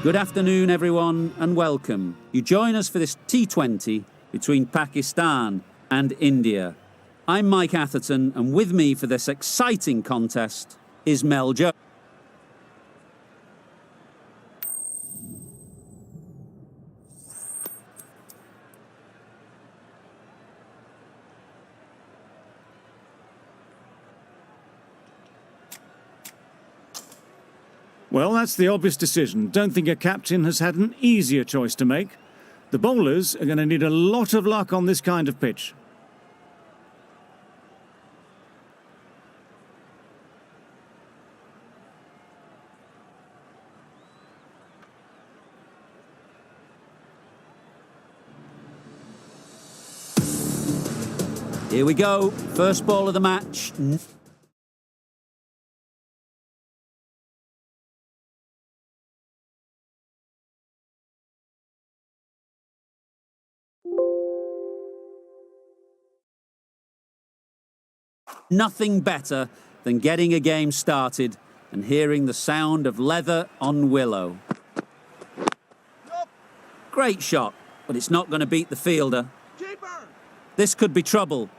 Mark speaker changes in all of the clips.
Speaker 1: Good afternoon, everyone, and welcome. You join us for this T20 between Pakistan and India. I'm Mike Atherton, and with me for this exciting contest is Mel Jones.
Speaker 2: Well, that's the obvious decision. Don't think a captain has had an easier choice to make. The bowlers are going to need a lot of luck on this kind of pitch.
Speaker 1: Here we go, first ball of the match. Nothing better than getting a game started and hearing the sound of leather on willow. Great shot, but it's not going to beat the fielder. This could be trouble.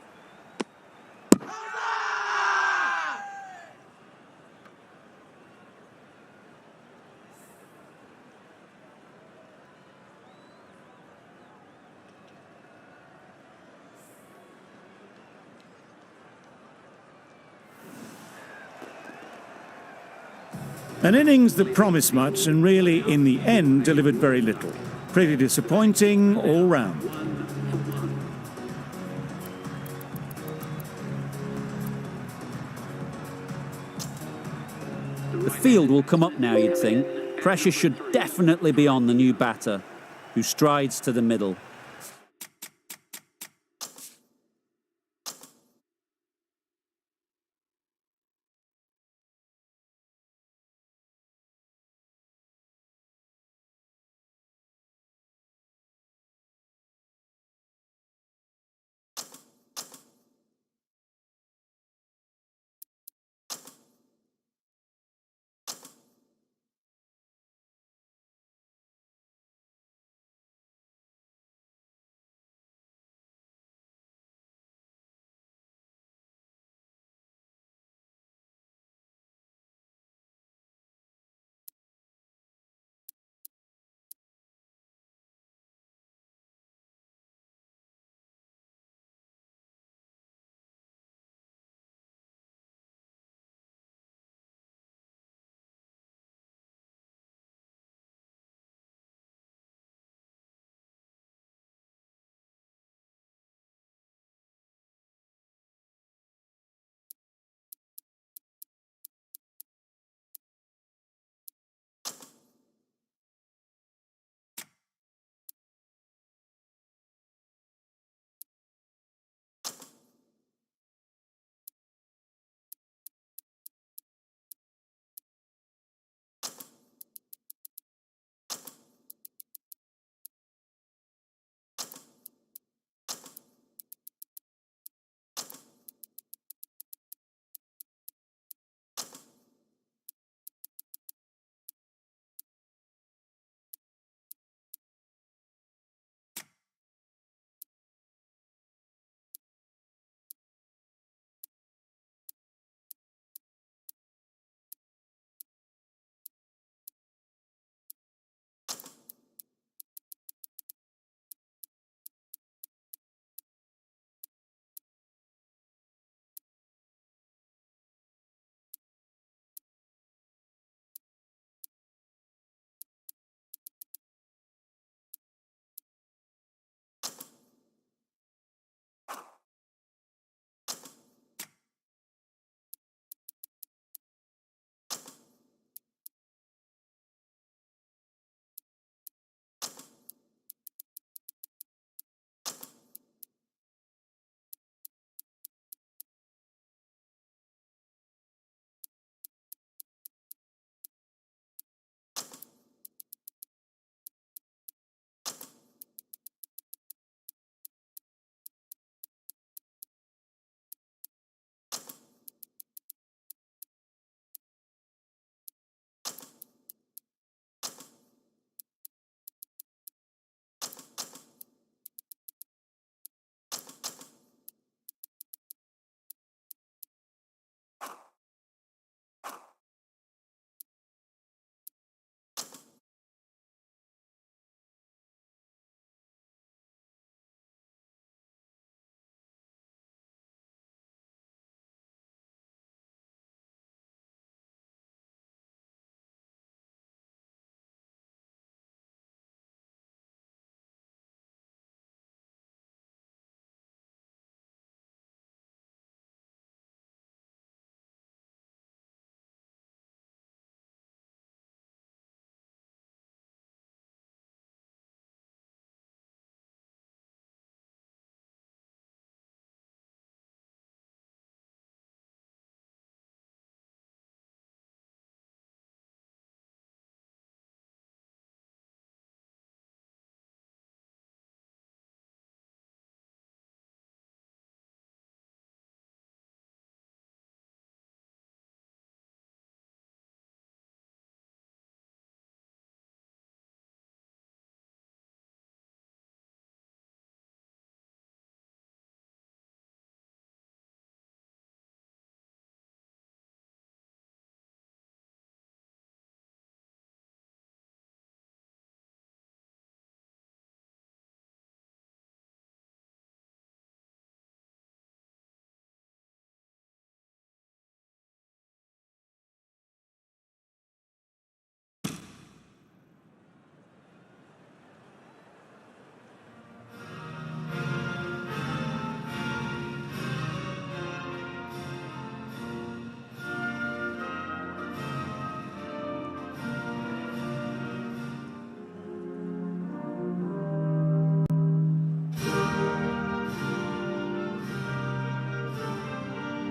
Speaker 2: An innings that promised much and really, in the end, delivered very little. Pretty disappointing all round.
Speaker 1: The field will come up now, you'd think. Pressure should definitely be on the new batter, who strides to the middle.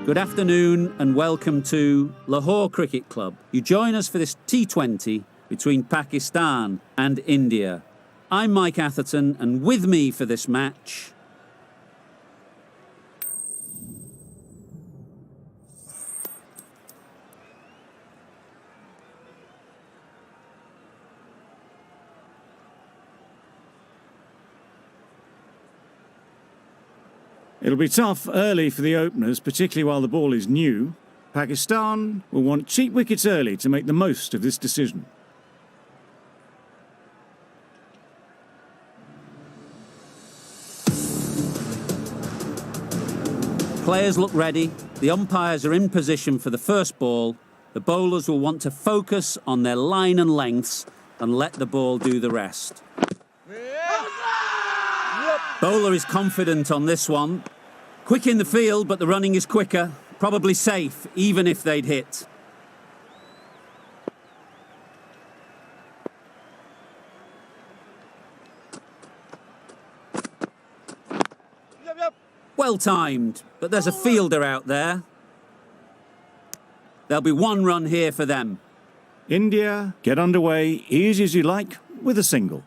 Speaker 1: Good afternoon and welcome to Lahore Cricket Club. You join us for this T20 between Pakistan and India. I'm Mike Atherton, and with me for this match...
Speaker 2: It'll be tough early for the openers, particularly while the ball is new. Pakistan will want cheap wickets early to make the most of this decision.
Speaker 1: Players look ready, the umpires are in position for the first ball. The bowlers will want to focus on their line and lengths and let the ball do the rest. Bowler is confident on this one. Quick in the field, but the running is quicker. Probably safe, even if they'd hit. Well timed, but there's a fielder out there. There'll be one run here for them.
Speaker 2: India get underway easy as you like with a single.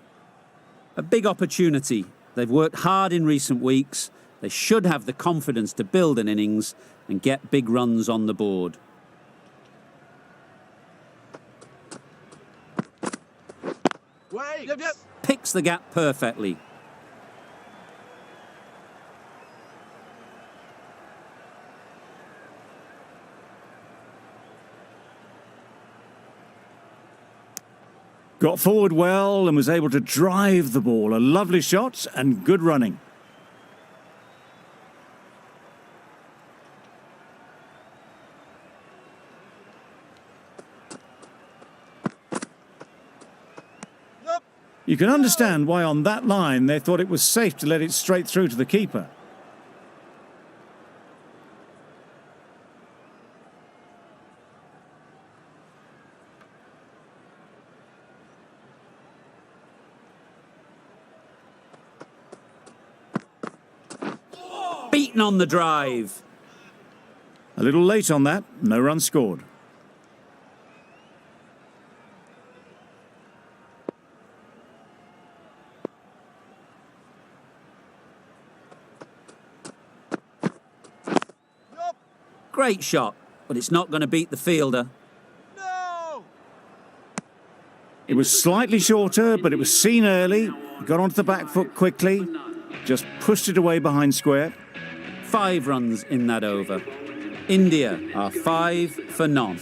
Speaker 1: A big opportunity. They've worked hard in recent weeks. They should have the confidence to build an innings and get big runs on the board. Picks the gap perfectly.
Speaker 2: Got forward well and was able to drive the ball. A lovely shot and good running. You can understand why on that line they thought it was safe to let it straight through to the keeper.
Speaker 1: Beaten on the drive.
Speaker 2: A little late on that, no run scored.
Speaker 1: Great shot, but it's not going to beat the fielder.
Speaker 3: No!
Speaker 2: It was slightly shorter, but it was seen early. Got onto the back foot quickly. Just pushed it away behind square.
Speaker 1: 5 runs in that over. India are 5 for none.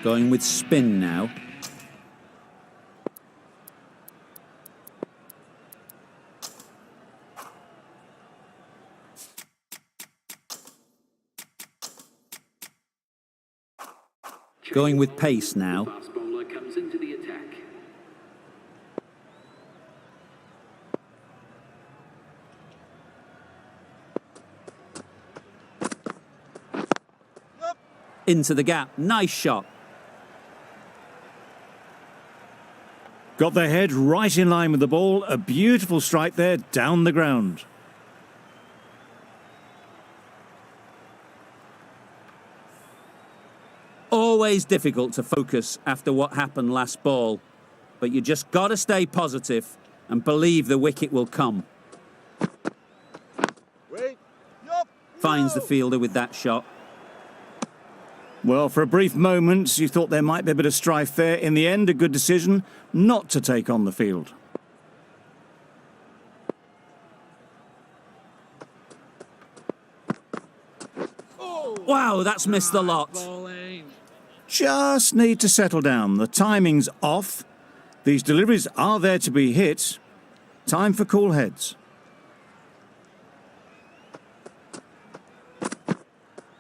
Speaker 1: Going with spin now. Going with pace now.
Speaker 4: Fast bowler comes into the attack.
Speaker 1: Into the gap. Nice shot.
Speaker 2: Got their head right in line with the ball. A beautiful strike there down the ground.
Speaker 1: Always difficult to focus after what happened last ball, but you just got to stay positive and believe the wicket will come. Finds the fielder with that shot.
Speaker 2: Well, for a brief moment, you thought there might be a bit of strife there. In the end, a good decision not to take on the field.
Speaker 1: Wow, that's missed the lot.
Speaker 2: Just need to settle down. The timing's off. These deliveries are there to be hit. Time for cool heads.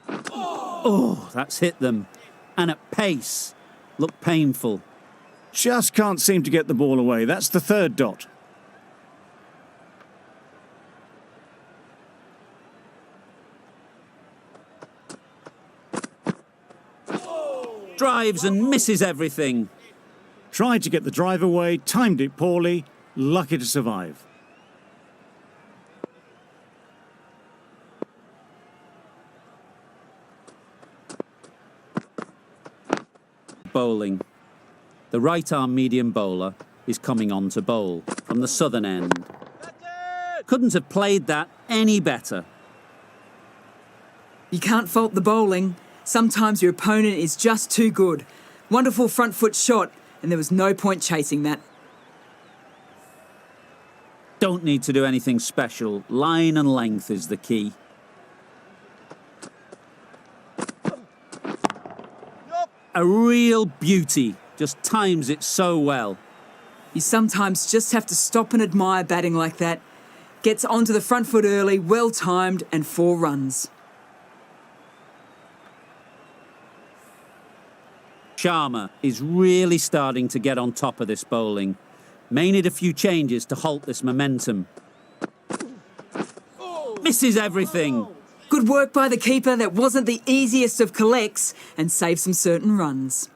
Speaker 1: Oh, that's hit them. And at pace. Look painful.
Speaker 2: Just can't seem to get the ball away. That's the third dot.
Speaker 1: Drives and misses everything.
Speaker 2: Tried to get the drive away, timed it poorly, lucky to survive.
Speaker 1: Bowling. The right-arm medium bowler is coming on to bowl from the southern end. Couldn't have played that any better.
Speaker 3: You can't fault the bowling. Sometimes your opponent is just too good. Wonderful front foot shot, and there was no point chasing that.
Speaker 1: Don't need to do anything special. Line and length is the key. A real beauty. Just times it so well.
Speaker 3: You sometimes just have to stop and admire batting like that. Gets onto the front foot early, well timed, and 4 runs.
Speaker 1: Sharma is really starting to get on top of this bowling. May need a few changes to halt this momentum. Misses everything.
Speaker 3: Good work by the keeper. That wasn't the easiest of collects and saved some certain runs.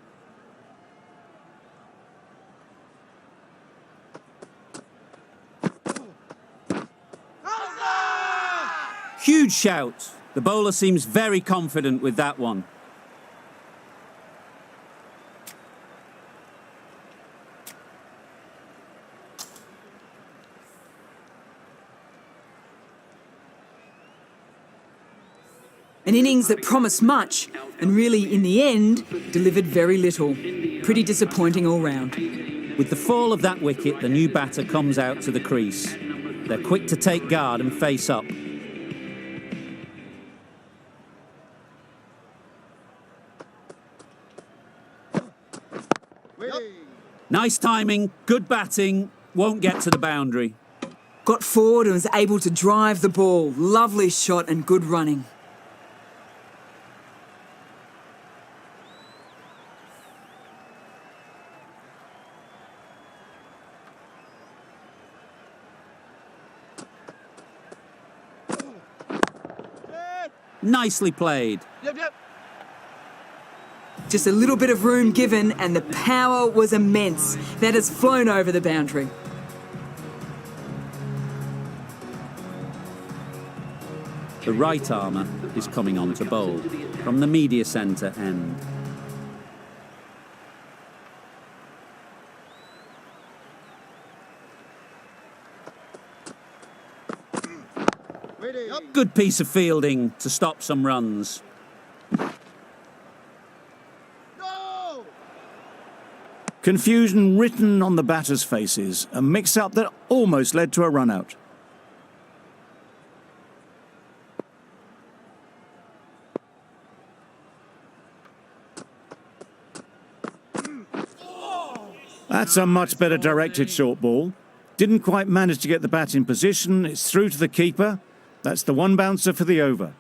Speaker 1: Huge shout. The bowler seems very confident with that one.
Speaker 3: An innings that promised much and really, in the end, delivered very little. Pretty disappointing all round.
Speaker 1: With the fall of that wicket, the new batter comes out to the crease. They're quick to take guard and face up. Nice timing, good batting, won't get to the boundary.
Speaker 3: Got forward and was able to drive the ball. Lovely shot and good running.
Speaker 1: Nicely played.
Speaker 3: Just a little bit of room given and the power was immense. That has flown over the boundary.
Speaker 1: The right armour is coming on to bowl from the media centre end. Good piece of fielding to stop some runs.
Speaker 2: Confusion written on the batters' faces, a mix-up that almost led to a run-out. That's a much better directed short ball. Didn't quite manage to get the bat in position. It's through to the keeper. That's the one bouncer for the over.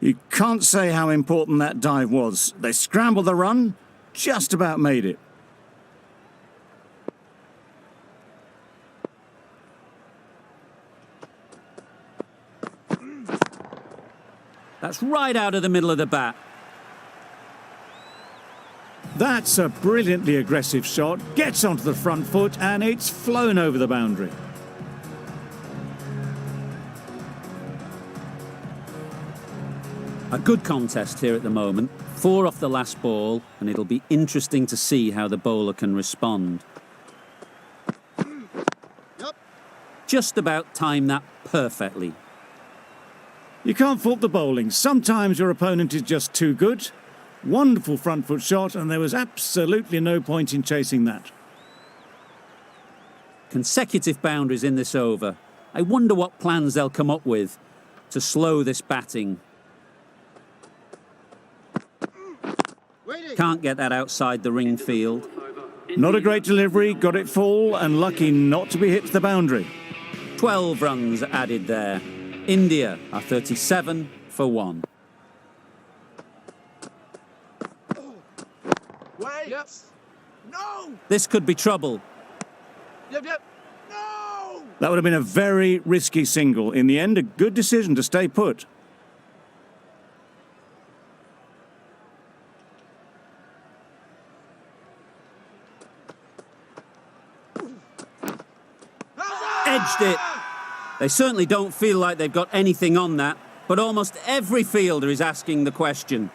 Speaker 2: You can't say how important that dive was. They scrambled the run, just about made it.
Speaker 1: That's right out of the middle of the bat.
Speaker 2: That's a brilliantly aggressive shot. Gets onto the front foot and it's flown over the boundary.
Speaker 1: A good contest here at the moment. 4 off the last ball, and it'll be interesting to see how the bowler can respond. Just about timed that perfectly.
Speaker 2: You can't fault the bowling. Sometimes your opponent is just too good. Wonderful front foot shot, and there was absolutely no point in chasing that.
Speaker 1: Consecutive boundaries in this over. I wonder what plans they'll come up with to slow this batting. Can't get that outside the ring field.
Speaker 2: Not a great delivery, got it full, and lucky not to be hit to the boundary.
Speaker 1: 12 runs added there. India are 37 for 1.
Speaker 5: Wait! Yep. No!
Speaker 1: This could be trouble.
Speaker 5: Yep. No!
Speaker 2: That would have been a very risky single. In the end, a good decision to stay put.
Speaker 1: Edged it. They certainly don't feel like they've got anything on that, but almost every fielder is asking the question.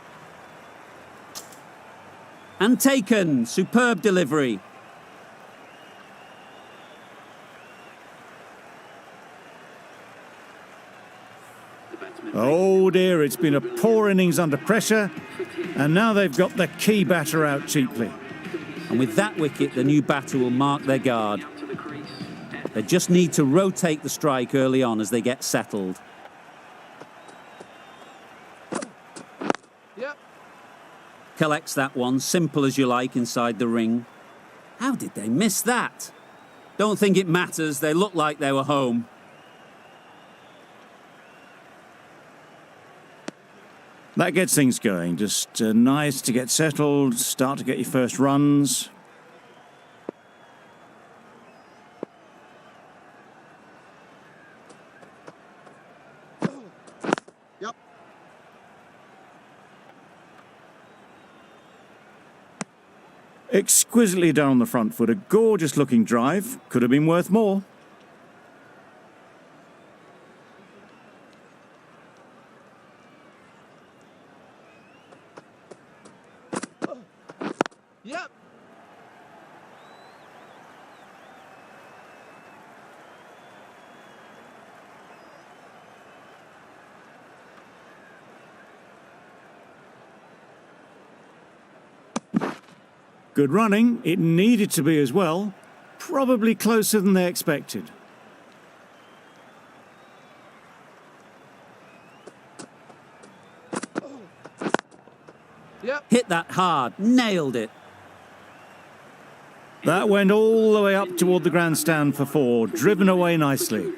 Speaker 1: And taken. Superb delivery.
Speaker 2: Oh dear, it's been a poor innings under pressure, and now they've got the key batter out cheaply.
Speaker 1: And with that wicket, the new batter will mark their guard. They just need to rotate the strike early on as they get settled.
Speaker 5: Yep.
Speaker 1: Collects that one, simple as you like, inside the ring. How did they miss that? Don't think it matters, they look like they were home.
Speaker 2: That gets things going. Just nice to get settled, start to get your first runs.
Speaker 5: Yep.
Speaker 2: Exquisitely done on the front foot. A gorgeous looking drive. Could have been worth more.
Speaker 5: Yep.
Speaker 2: Good running. It needed to be as well. Probably closer than they expected.
Speaker 5: Yep.
Speaker 1: Hit that hard, nailed it.
Speaker 2: That went all the way up toward the grandstand for 4, driven away nicely.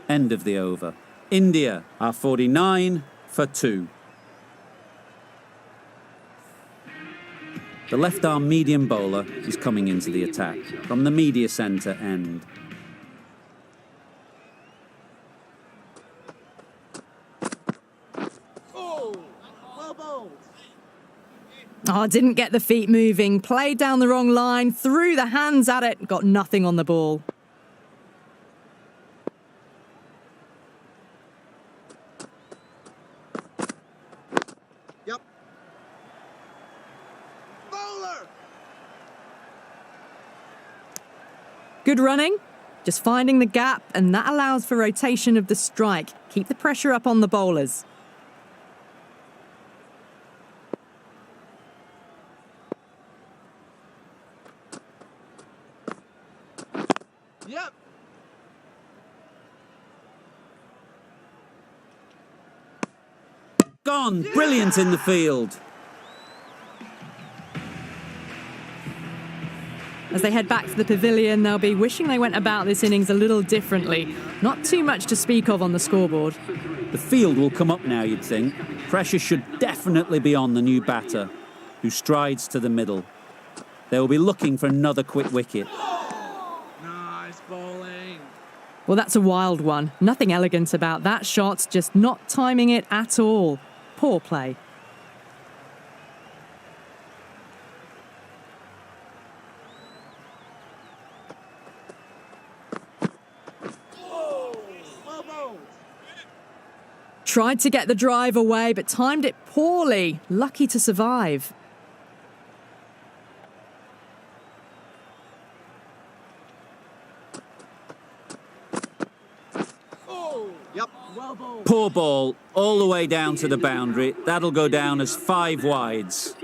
Speaker 1: End of the over. India are 49 for 2. The left-arm medium bowler is coming into the attack from the media centre end.
Speaker 5: Oh, well bowled.
Speaker 6: Oh, didn't get the feet moving, played down the wrong line, threw the hands at it, got nothing on the ball.
Speaker 5: Yep. Bowler.
Speaker 6: Good running, just finding the gap, and that allows for rotation of the strike. Keep the pressure up on the bowlers.
Speaker 5: Yep.
Speaker 1: Gone, brilliant in the field.
Speaker 6: As they head back to the pavilion, they'll be wishing they went about this innings a little differently. Not too much to speak of on the scoreboard.
Speaker 1: The field will come up now, you'd think. Pressure should definitely be on the new batter, who strides to the middle. They will be looking for another quick wicket.
Speaker 5: Nice bowling.
Speaker 6: Well, that's a wild one. Nothing elegant about that shot, just not timing it at all. Poor play.
Speaker 5: Well bowled.
Speaker 6: Tried to get the drive away, but timed it poorly. Lucky to survive.
Speaker 5: Oh. Yep. Well bowled.
Speaker 1: Poor ball, all the way down to the boundary. That'll go down as 5 wides.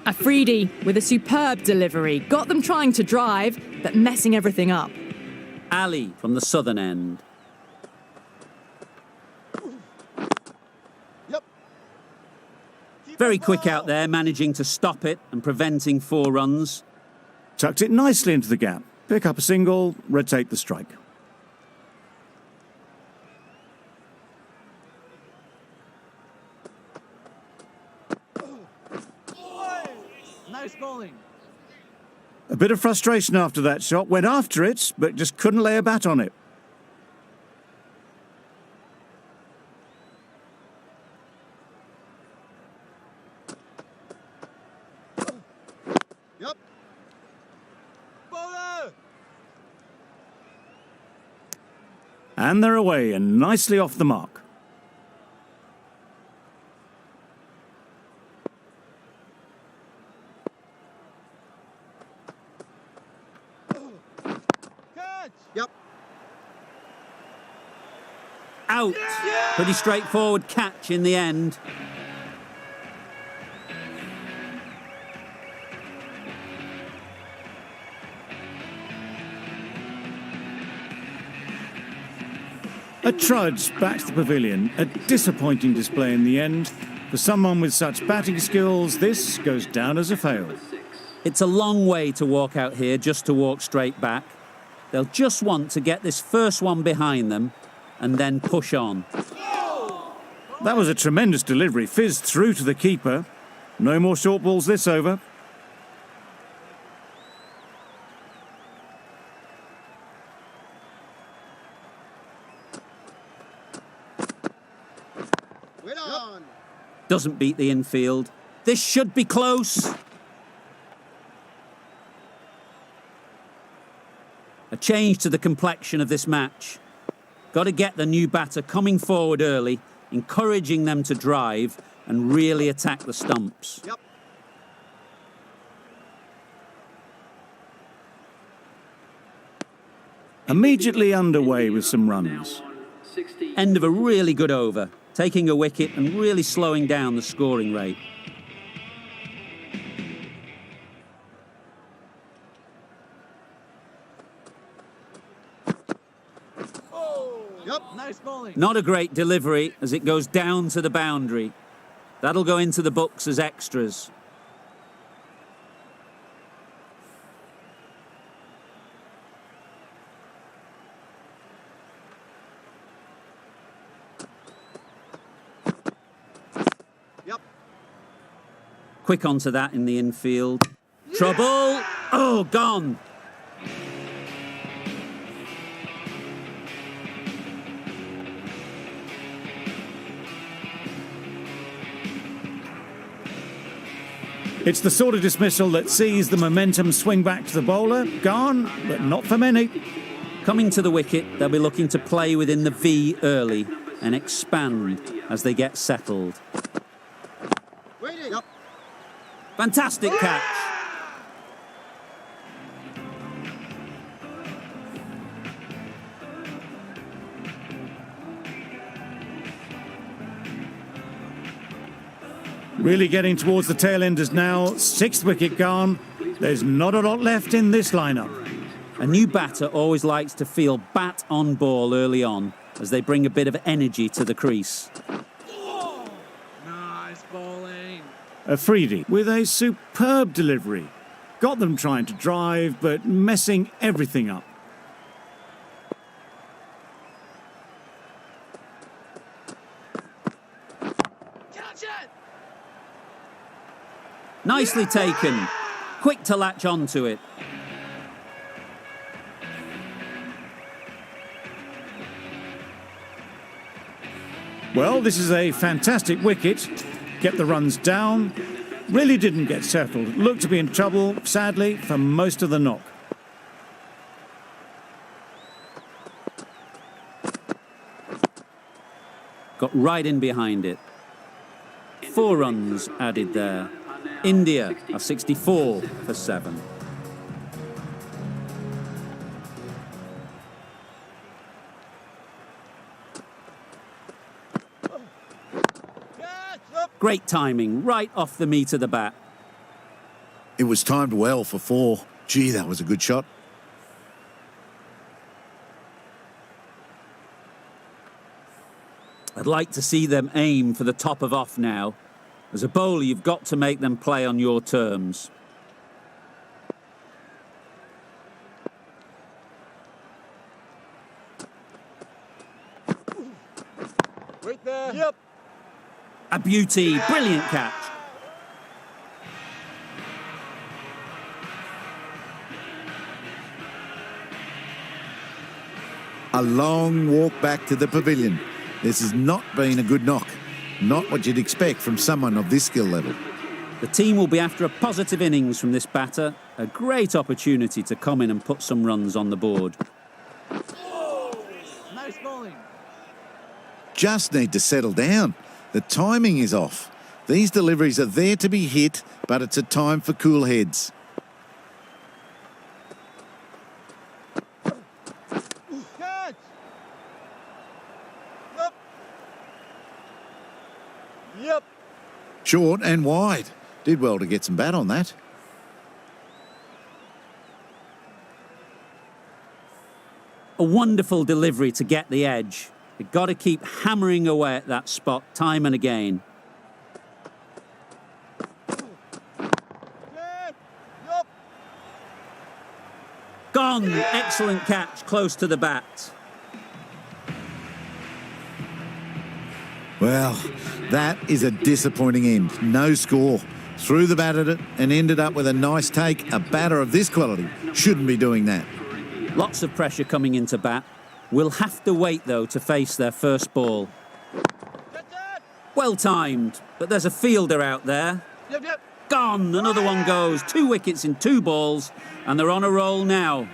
Speaker 6: Afridi with a superb delivery. Got them trying to drive, but messing everything up.
Speaker 1: Ali from the southern end.
Speaker 5: Yep.
Speaker 1: Very quick out there, managing to stop it and preventing 4 runs.
Speaker 2: Tucked it nicely into the gap. Pick up a single, rotate the strike.
Speaker 5: Nice bowling.
Speaker 2: A bit of frustration after that shot. Went after it, but just couldn't lay a bat on it. And they're away and nicely off the mark.
Speaker 5: Catch! Yep.
Speaker 1: Out. Pretty straightforward catch in the end.
Speaker 2: A trudge back to the pavilion. A disappointing display in the end. For someone with such batting skills, this goes down as a fail.
Speaker 1: It's a long way to walk out here just to walk straight back. They'll just want to get this first one behind them and then push on.
Speaker 2: That was a tremendous delivery. Fizzed through to the keeper. No more short balls this over.
Speaker 5: Wait on!
Speaker 1: Doesn't beat the infield. This should be close. A change to the complexion of this match. Got to get the new batter coming forward early, encouraging them to drive and really attack the stumps.
Speaker 5: Yep.
Speaker 2: Immediately underway with some runs.
Speaker 1: End of a really good over, taking a wicket and really slowing down the scoring rate.
Speaker 5: Yep. Nice bowling.
Speaker 1: Not a great delivery as it goes down to the boundary. That'll go into the books as extras.
Speaker 5: Yep.
Speaker 1: Quick onto that in the infield. Trouble! Oh, gone!
Speaker 2: It's the sort of dismissal that sees the momentum swing back to the bowler. Gone, but not for many.
Speaker 1: Coming to the wicket, they'll be looking to play within the V early and expand as they get settled.
Speaker 5: Waiting. Yep.
Speaker 1: Fantastic catch!
Speaker 2: Really getting towards the tail enders now. Sixth wicket gone. There's not a lot left in this lineup.
Speaker 1: A new batter always likes to feel bat on ball early on as they bring a bit of energy to the crease.
Speaker 5: Nice bowling.
Speaker 2: Afridi with a superb delivery. Got them trying to drive, but messing everything up.
Speaker 5: Catch it!
Speaker 1: Nicely taken. Quick to latch onto it.
Speaker 2: Well, this is a fantastic wicket. Get the runs down. Really didn't get settled. Looked to be in trouble, sadly, for most of the knock.
Speaker 1: Got right in behind it. 4 runs added there. India are 64 for 7.
Speaker 5: Catch! Up!
Speaker 1: Great timing, right off the meat of the bat.
Speaker 7: It was timed well for 4. Gee, that was a good shot.
Speaker 1: I'd like to see them aim for the top of off now. As a bowler, you've got to make them play on your terms.
Speaker 5: Right there. Yep.
Speaker 1: A beauty, brilliant catch.
Speaker 7: A long walk back to the pavilion. This has not been a good knock. Not what you'd expect from someone of this skill level.
Speaker 1: The team will be after a positive innings from this batter. A great opportunity to come in and put some runs on the board.
Speaker 5: Nice bowling.
Speaker 7: just need to settle down. The timing is off. These deliveries are there to be hit, but it's a time for cool heads.
Speaker 5: Catch! Yep. Yep.
Speaker 7: Short and wide. Did well to get some bat on that.
Speaker 1: A wonderful delivery to get the edge. You've got to keep hammering away at that spot time and again.
Speaker 5: Yep.
Speaker 1: Gone! Excellent catch, close to the bat.
Speaker 7: Well, that is a disappointing end. No score. Threw the bat at it and ended up with a nice take. A batter of this quality shouldn't be doing that.
Speaker 1: Lots of pressure coming into bat. Will have to wait, though, to face their first ball.
Speaker 5: Get that!
Speaker 1: Well timed, but there's a fielder out there.
Speaker 5: Yep.
Speaker 1: Gone! Another one goes. 2 wickets in 2 balls, and they're on a roll now.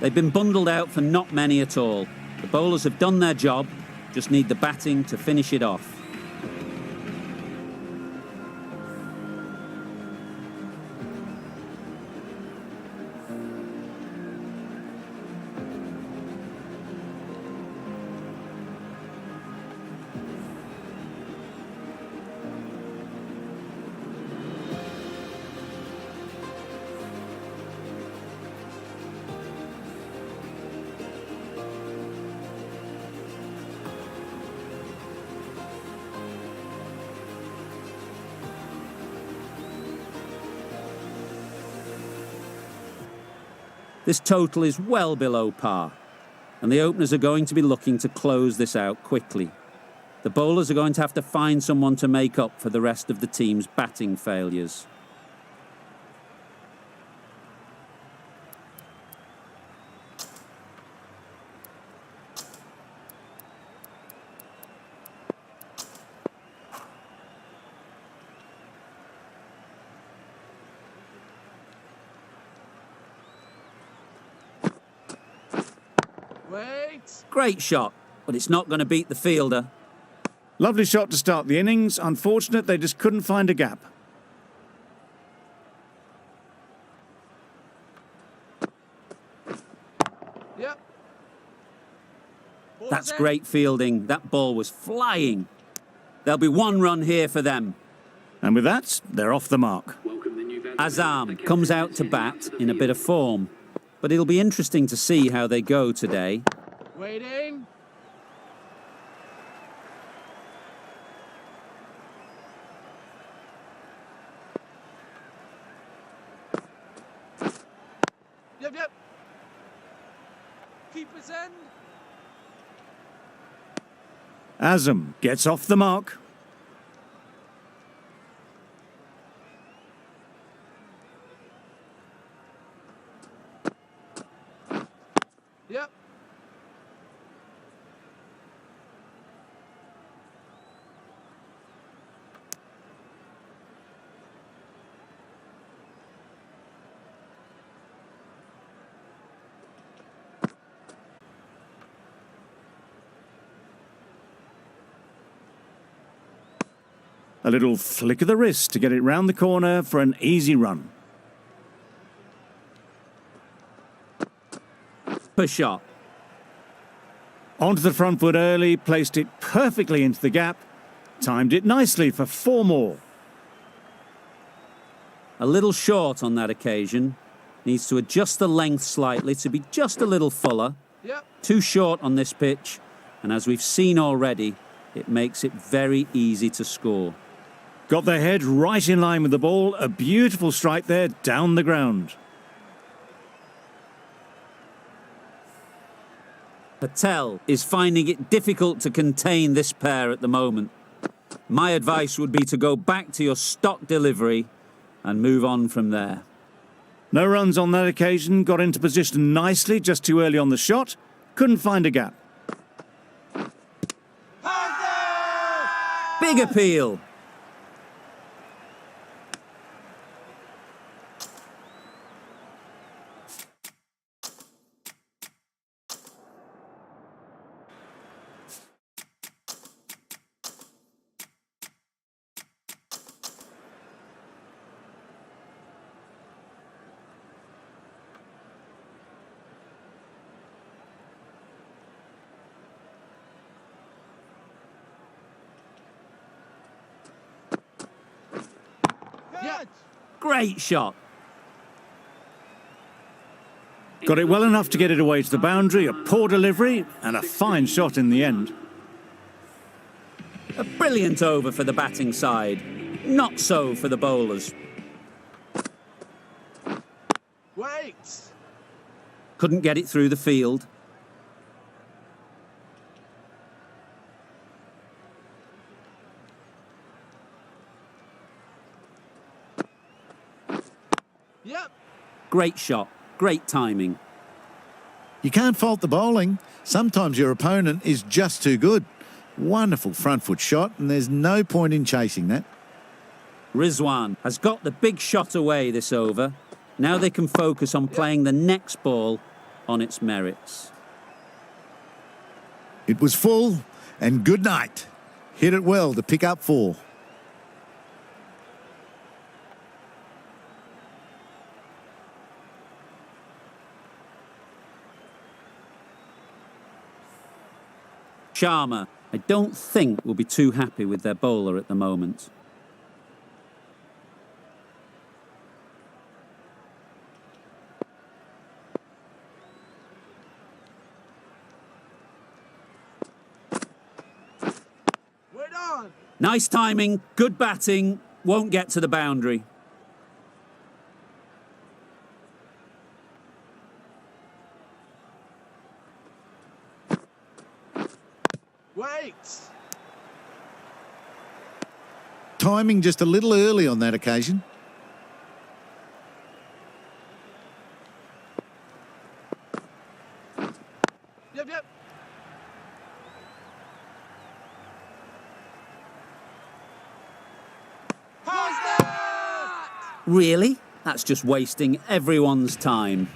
Speaker 1: They've been bundled out for not many at all. The bowlers have done their job, just need the batting to finish it off. This total is well below par, and the openers are going to be looking to close this out quickly. The bowlers are going to have to find someone to make up for the rest of the team's batting failures.
Speaker 5: Wait.
Speaker 1: Great shot, but it's not going to beat the fielder.
Speaker 2: Lovely shot to start the innings. Unfortunate they just couldn't find a gap.
Speaker 5: Yep. Ball's
Speaker 1: That's
Speaker 5: in.
Speaker 1: great fielding. That ball was flying. There'll be 1 run here for them.
Speaker 2: And with that, they're off the mark.
Speaker 4: Welcome the new veteran.
Speaker 1: Azam comes out to bat in a bit of form, but it'll be interesting to see how they go today.
Speaker 5: Waiting. Yep. Keeper's end.
Speaker 2: Azam gets off the mark.
Speaker 5: Yep.
Speaker 2: A little flick of the wrist to get it round the corner for an easy run.
Speaker 1: Per shot.
Speaker 2: Onto the front foot early, placed it perfectly into the gap, timed it nicely for 4 more.
Speaker 1: A little short on that occasion. Needs to adjust the length slightly to be just a little fuller.
Speaker 5: Yep.
Speaker 1: Too short on this pitch, and as we've seen already, it makes it very easy to score.
Speaker 2: Got their head right in line with the ball. A beautiful strike there down the ground.
Speaker 1: Patel is finding it difficult to contain this pair at the moment. My advice would be to go back to your stock delivery and move on from there.
Speaker 2: No runs on that occasion. Got into position nicely, just too early on the shot. Couldn't find a gap.
Speaker 1: Big appeal.
Speaker 5: Yeah.
Speaker 1: Great shot.
Speaker 2: Got it well enough to get it away to the boundary, a poor delivery, and a fine shot in the end.
Speaker 1: A brilliant over for the batting side. Not so for the bowlers.
Speaker 5: Wait.
Speaker 1: Couldn't get it through the field.
Speaker 5: Yep.
Speaker 1: Great shot. Great timing.
Speaker 7: You can't fault the bowling. Sometimes your opponent is just too good. Wonderful front foot shot, and there's no point in chasing that.
Speaker 1: Rizwan has got the big shot away this over. Now they can focus on playing the next ball on its merits.
Speaker 7: It was full, and good night. Hit it well to pick up 4.
Speaker 1: Sharma, I don't think will be too happy with their bowler at the moment.
Speaker 5: Wait on.
Speaker 1: Nice timing, good batting, won't get to the boundary.
Speaker 5: Wait.
Speaker 7: Timing just a little early on that occasion.
Speaker 5: Yep, yep. How's that?
Speaker 1: Really? That's just wasting everyone's time.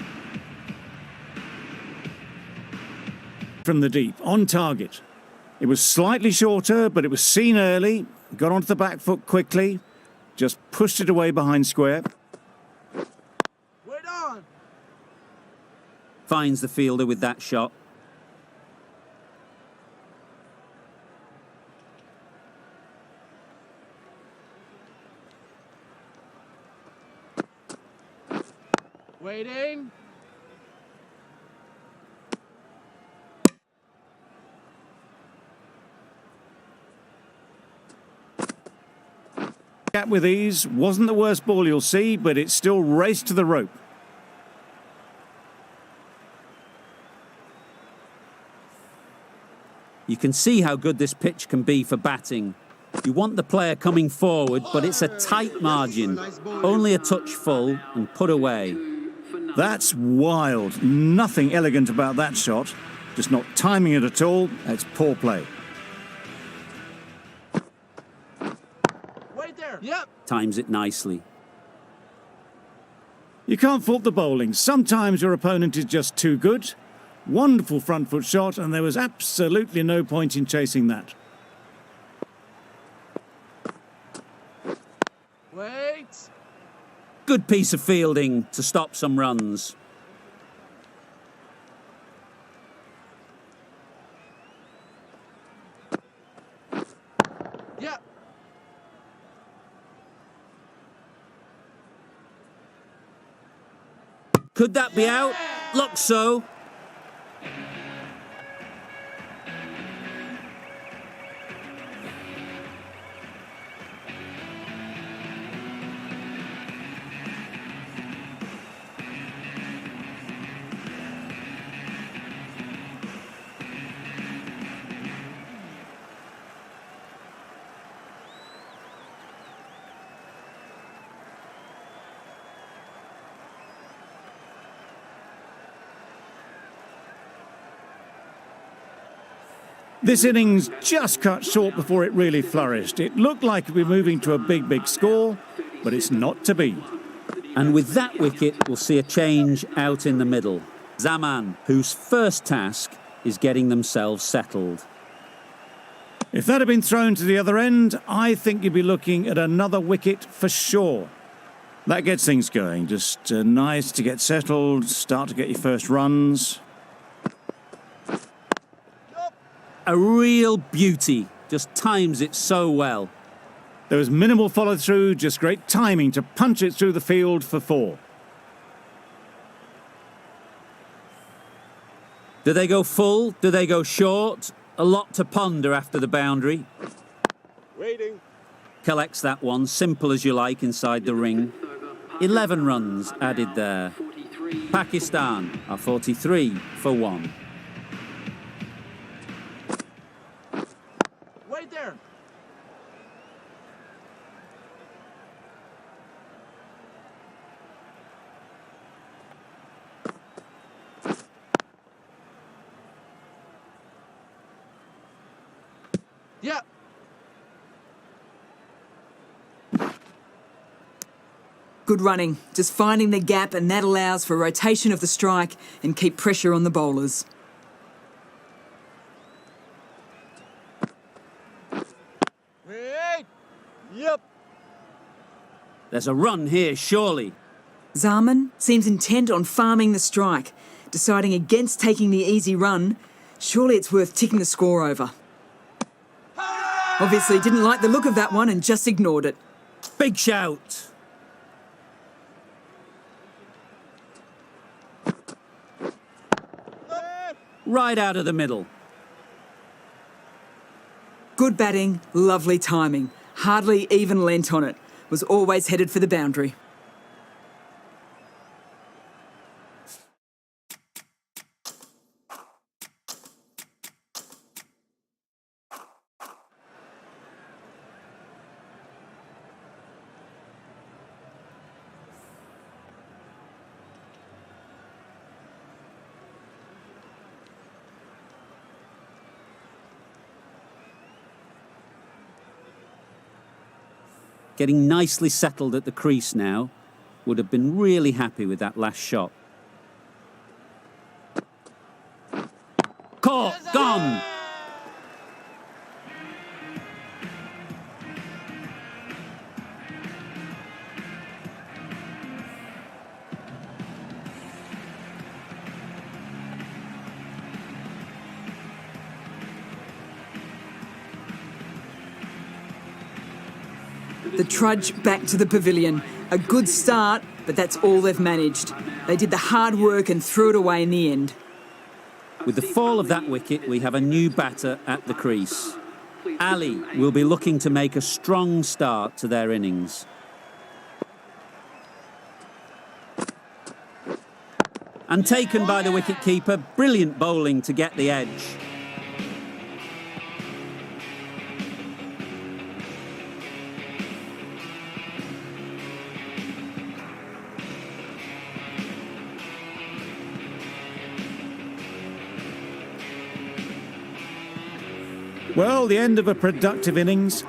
Speaker 2: From the deep, on target. It was slightly shorter, but it was seen early, got onto the back foot quickly, just pushed it away behind square.
Speaker 5: Wait on.
Speaker 1: Finds the fielder with that shot.
Speaker 5: Waiting.
Speaker 2: Gap with ease, wasn't the worst ball you'll see, but it still raced to the rope.
Speaker 1: You can see how good this pitch can be for batting. You want the player coming forward, but it's a tight margin. Only a touch full and put away.
Speaker 2: That's wild. Nothing elegant about that shot. Just not timing it at all. That's poor play.
Speaker 5: Wait there. Yep.
Speaker 1: Times it nicely.
Speaker 2: You can't fault the bowling. Sometimes your opponent is just too good. Wonderful front foot shot, and there was absolutely no point in chasing that.
Speaker 5: Wait.
Speaker 1: Good piece of fielding to stop some runs.
Speaker 5: Yep.
Speaker 1: Could that be out? Looks so.
Speaker 2: This innings just cut short before it really flourished. It looked like it would be moving to a big score, but it's not to be.
Speaker 1: And with that wicket, we'll see a change out in the middle. Zaman, whose first task is getting themselves settled.
Speaker 2: If that had been thrown to the other end, I think you'd be looking at another wicket for sure. That gets things going. Just nice to get settled, start to get your first runs.
Speaker 1: A real beauty, just times it so well.
Speaker 2: There was minimal follow-through, just great timing to punch it through the field for 4.
Speaker 1: Do they go full? Do they go short? A lot to ponder after the boundary.
Speaker 5: Waiting.
Speaker 1: Collects that one, simple as you like, inside the ring. 11 runs added there. Pakistan are 43 for 1.
Speaker 5: Wait there. Yeah.
Speaker 3: Good running, just finding the gap, and that allows for rotation of the strike and keep pressure on the bowlers.
Speaker 5: Wait. Yep.
Speaker 1: There's a run here, surely.
Speaker 3: Zaman seems intent on farming the strike, deciding against taking the easy run. Surely it's worth ticking the score over. Obviously didn't like the look of that one and just ignored it.
Speaker 1: Big shout. Right out of the middle.
Speaker 3: Good batting, lovely timing. Hardly even lent on it. Was always headed for the boundary.
Speaker 1: Getting nicely settled at the crease now. Would have been really happy with that last shot. Caught, gone.
Speaker 3: The trudge back to the pavilion. A good start, but that's all they've managed. They did the hard work and threw it away in the end.
Speaker 1: With the fall of that wicket, we have a new batter at the crease. Ali will be looking to make a strong start to their innings. And taken by the wicketkeeper, brilliant bowling to get the edge.
Speaker 2: Well, the end of a productive innings.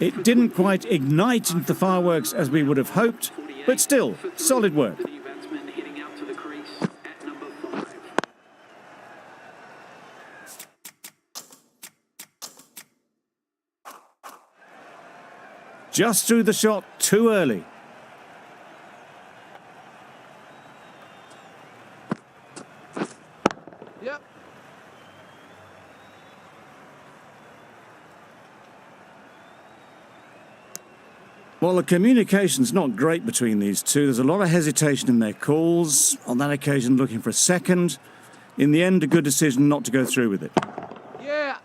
Speaker 2: It didn't quite ignite into the fireworks as we would have hoped, but still, solid work.
Speaker 4: New batsman heading out to the crease at number 5.
Speaker 2: Just threw the shot too early.
Speaker 5: Yep.
Speaker 2: Well, the communication's not great between these two. There's a lot of hesitation in their calls. On that occasion, looking for a second. In the end, a good decision not to go through with it.
Speaker 5: Yeah.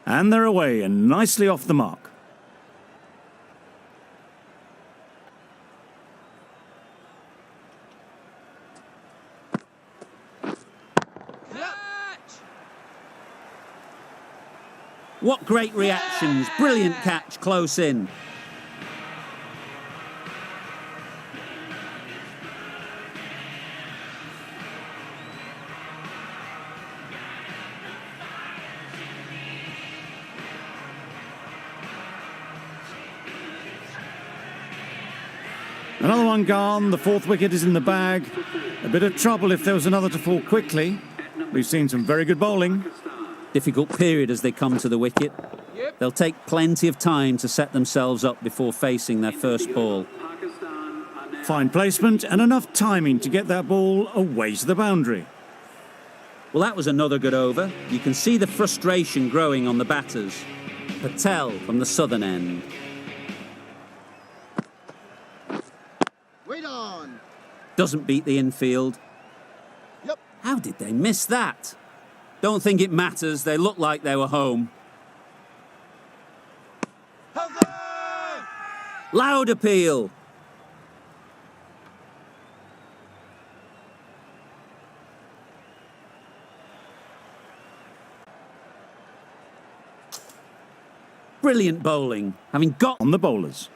Speaker 2: And they're away and nicely off the mark.
Speaker 1: What great reactions. Brilliant catch close in.
Speaker 2: Another one gone. The fourth wicket is in the bag. A bit of trouble if there was another to fall quickly. We've seen some very good bowling.
Speaker 1: Difficult period as they come to the wicket. They'll take plenty of time to set themselves up before facing their first ball.
Speaker 2: Fine placement and enough timing to get that ball away to the boundary.
Speaker 1: Well, that was another good over. You can see the frustration growing on the batters. Patel from the southern end.
Speaker 5: Wait on.
Speaker 1: Doesn't beat the infield.
Speaker 5: Yep.
Speaker 1: How did they miss that? Don't think it matters. They look like they were home. Loud appeal. Brilliant bowling, having got
Speaker 2: On the bowlers.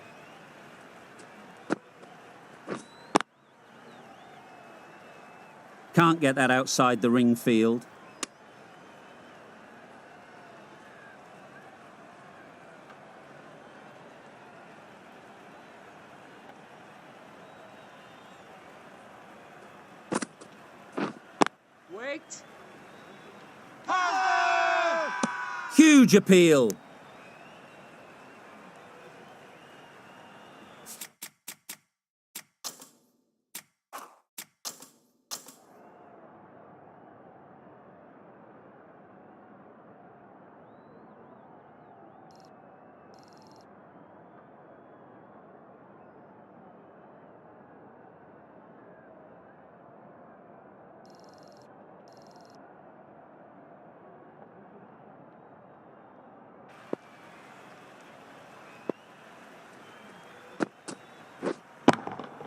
Speaker 1: Can't get that outside the ring field.
Speaker 5: Wait.
Speaker 1: Huge appeal.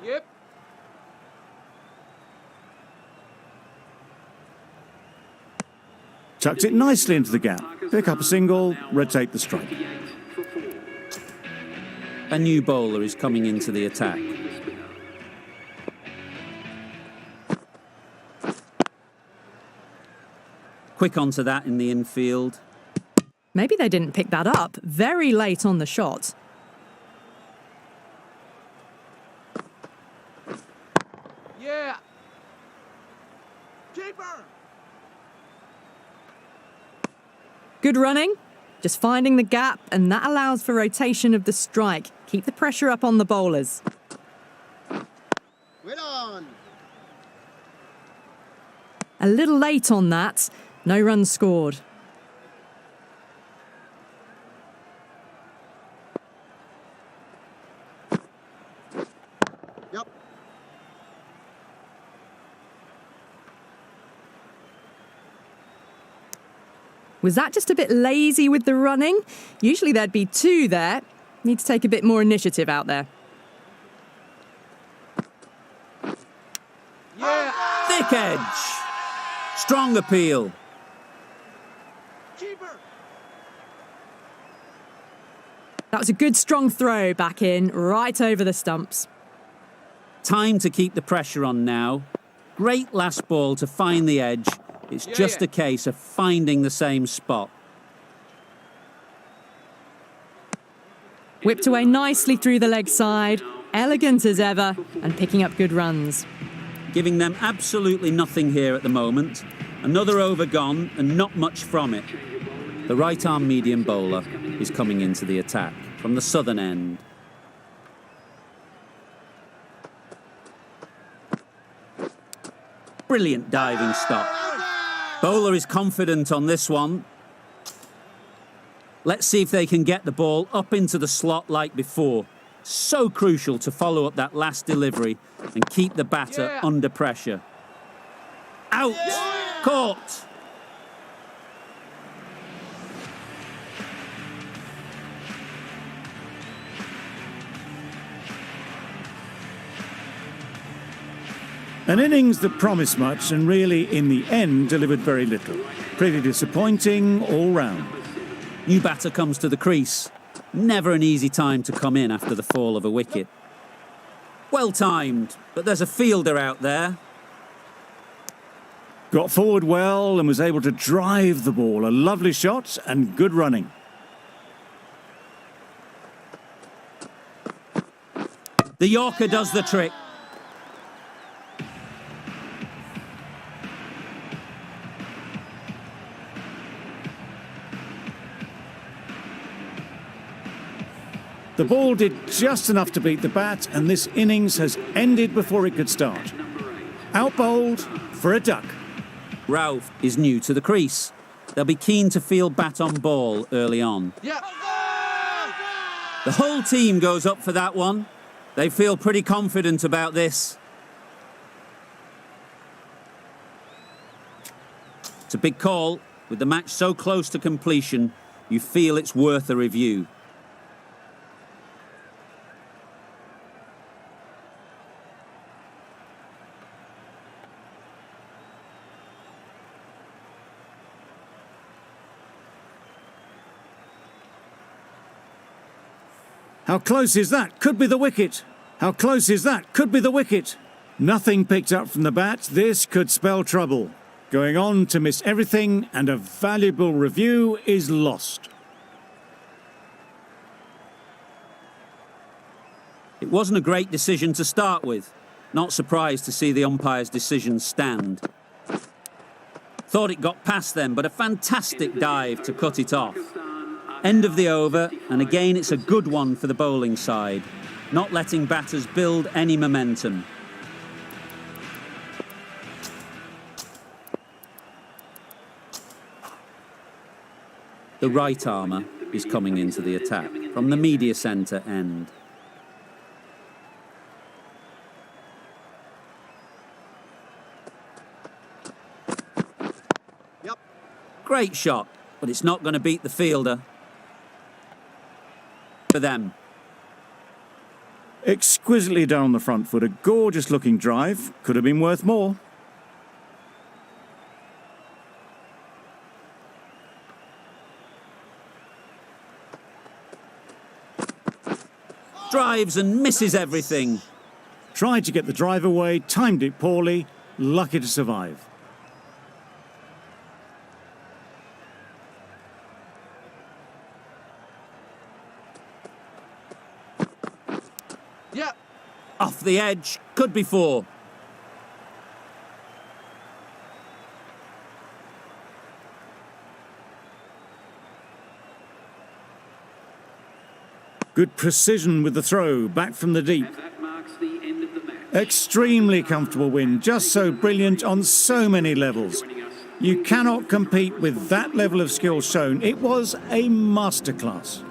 Speaker 5: Yep.
Speaker 2: Chucks it nicely into the gap. Pick up a single, rotate the strike.
Speaker 1: A new bowler is coming into the attack. Quick onto that in the infield.
Speaker 6: Maybe they didn't pick that up very late on the shot.
Speaker 5: Yeah. Keeper.
Speaker 6: Good running, just finding the gap, and that allows for rotation of the strike. Keep the pressure up on the bowlers.
Speaker 5: Wait on.
Speaker 6: A little late on that, no runs scored.
Speaker 5: Yep.
Speaker 6: Was that just a bit lazy with the running? Usually there'd be two there. Need to take a bit more initiative out there.
Speaker 5: Yeah.
Speaker 1: Thick edge. Strong appeal.
Speaker 5: Keeper.
Speaker 6: That was a good strong throw back in, right over the stumps.
Speaker 1: Time to keep the pressure on now. Great last ball to find the edge. It's just a case of finding the same spot.
Speaker 6: Whipped away nicely through the leg side, elegant as ever, and picking up good runs.
Speaker 1: Giving them absolutely nothing here at the moment. Another over gone and not much from it. The right-arm medium bowler is coming into the attack from the southern end. Brilliant diving stop. Bowler is confident on this one. Let's see if they can get the ball up into the slot like before. So crucial to follow up that last delivery and keep the batter under pressure. Out! Caught!
Speaker 2: An innings that promised much and really, in the end, delivered very little. Pretty disappointing all round.
Speaker 1: New batter comes to the crease. Never an easy time to come in after the fall of a wicket. Well timed, but there's a fielder out there.
Speaker 2: Got forward well and was able to drive the ball. A lovely shot and good running.
Speaker 1: The Yorker does the trick.
Speaker 2: The ball did just enough to beat the bat, and this innings has ended before it could start. Out bowled for a duck.
Speaker 1: Ralph is new to the crease. They'll be keen to feel bat on ball early on.
Speaker 5: Yep.
Speaker 1: The whole team goes up for that one. They feel pretty confident about this. It's a big call. With the match so close to completion, you feel it's worth a review.
Speaker 2: How close is that? Could be the wicket. How close is that? Could be the wicket. Nothing picked up from the bat. This could spell trouble. Going on to miss everything, and a valuable review is lost.
Speaker 1: It wasn't a great decision to start with. Not surprised to see the umpire's decision stand. Thought it got past them, but a fantastic dive to cut it off. End of the over, and again it's a good one for the bowling side, not letting batters build any momentum. The right armour is coming into the attack from the media centre end.
Speaker 5: Yep.
Speaker 1: Great shot, but it's not going to beat the fielder. For them.
Speaker 2: Exquisitely down the front foot, a gorgeous looking drive. Could have been worth more.
Speaker 1: Drives and misses everything.
Speaker 2: Tried to get the drive away, timed it poorly, lucky to survive.
Speaker 5: Yep.
Speaker 1: Off the edge, could be four.
Speaker 2: Good precision with the throw, back from the deep.
Speaker 4: That marks the end of the match.
Speaker 2: Extremely comfortable win, just so brilliant on so many levels. You cannot compete with that level of skill shown. It was a masterclass.